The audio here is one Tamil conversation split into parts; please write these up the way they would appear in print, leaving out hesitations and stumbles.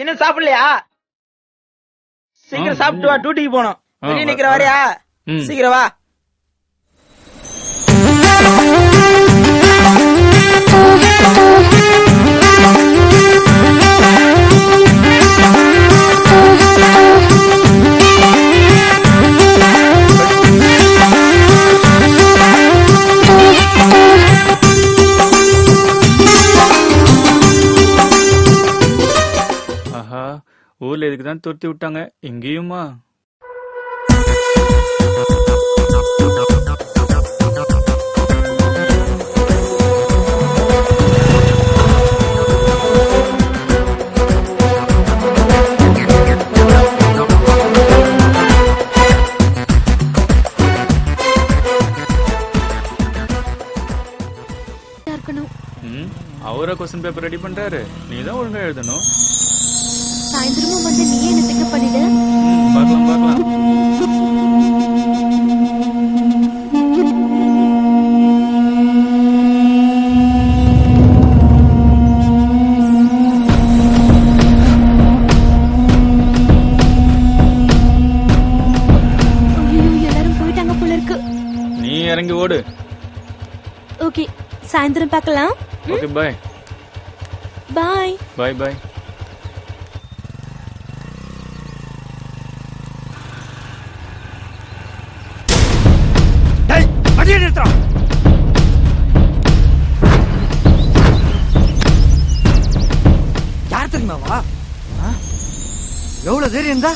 இன்னும் சாப்பிடலையா? சீக்கிரம் சாப்பிட்டு வா, டியூட்டிக்கு போனோம். வெளியே நிக்கிற வரையா? சீக்கிரம் வா. ஊர்ல இதுக்குதான் துரத்தி விட்டாங்க. எங்கேயுமா? அவரா கொஸ்டின் பேப்பர் ரெடி பண்றாரு, நீதான் ஒழுங்கா எழுதணும். சாயந்தரமும் வந்து நீ என்ன பிக்கப் பண்ணிடு. பார்க்கலாம் பார்க்கலாம். எல்லாரும் போயிட்டாங்க போல இருக்கு. நீ இறங்கி ஓடு. ஓகே, சாயந்தரம் பார்க்கலாம். ஓகே, பாய் பாய் பாய் பாய். யார் தெரியுமாவா? எவ்வளவு தைரியம் இருந்தா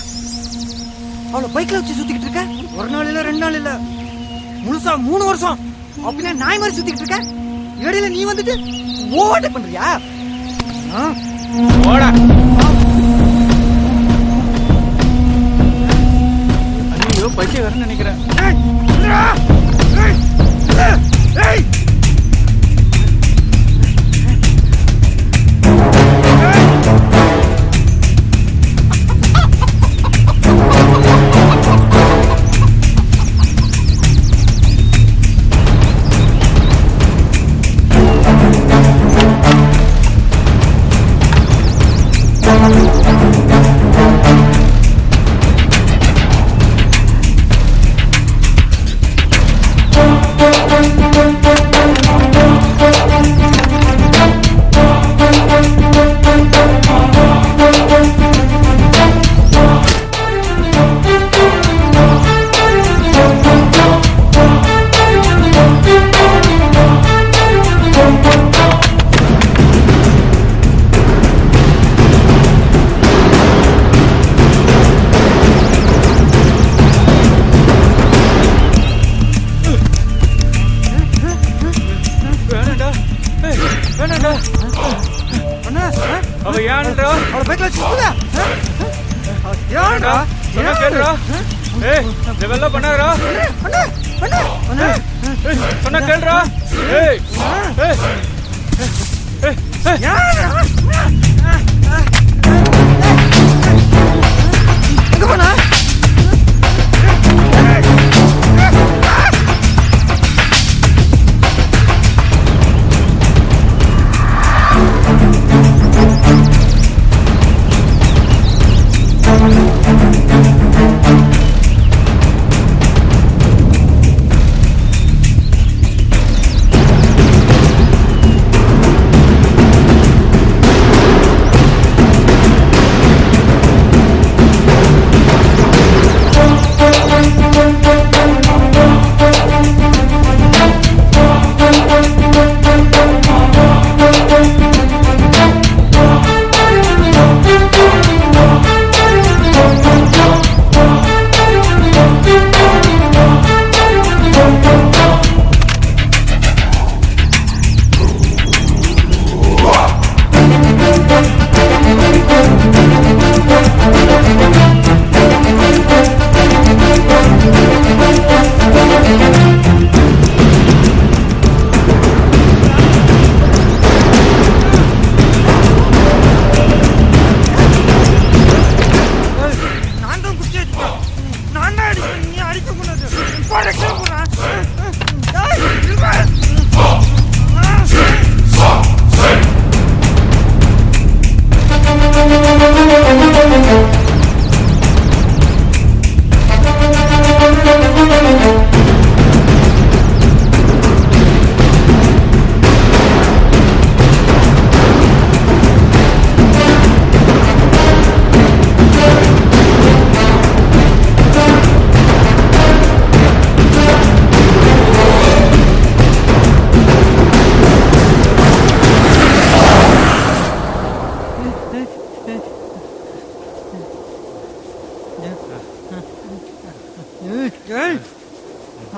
அவளை பைக்ல வச்சு சுத்திக்கிட்டு இருக்க? ஒரு நாள் இல்ல, 2 நாள் இல்ல, முழுசா 3 வருஷம் அப்படின்னா நாய் மாதிரி சுத்திக்கிட்டு இருக்க. இடையில நீ வந்துட்டு ஓவர்டேக் பண்றியா? ஓடா. ஐயோ, பைத்தியக்காரன்னு நினைக்கிறேன்.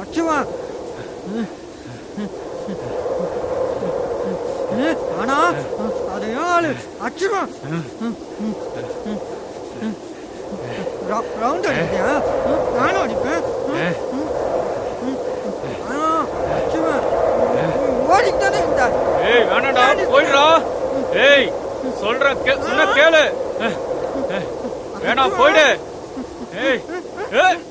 அச்சுமா ஆனா அதையும் ஆளு அச்சுமா ரவுண்ட் அடிக்கிறியா? நானும் அடிப்பேன். அச்சுமா ஓடிக்கிட்டானே இருந்தா. ஏய் வேணாடா போயிடுறா. ஏய் சொல்ற சொன்ன கேளு. வேணாம் போயிடு. ஏய் ஏய்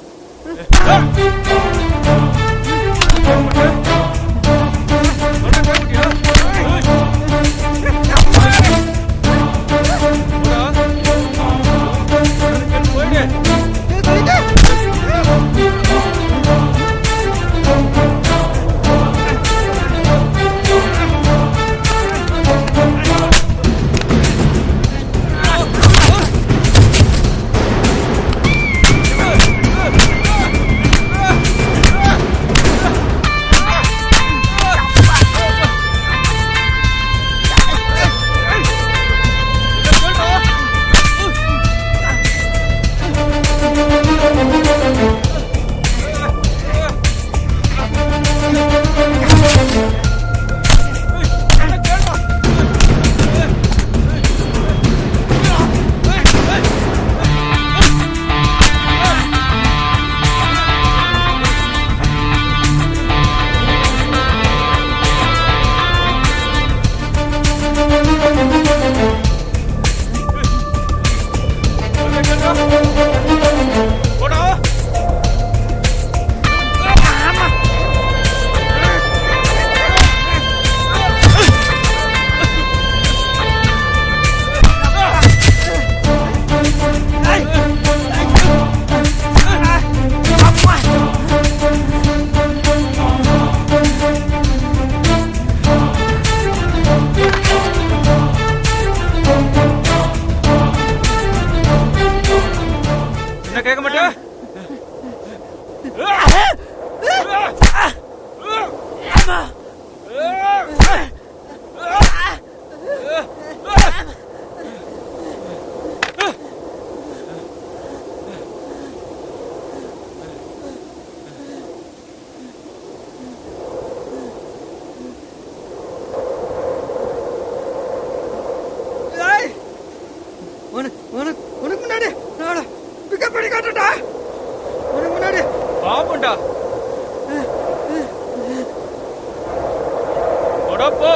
கேட்க மாட்டேன். உனக்கு முன்னாடி பிக்கப் பண்ணி காட்டுடா. உனக்கு முன்னாடி பாப்புண்டா. போ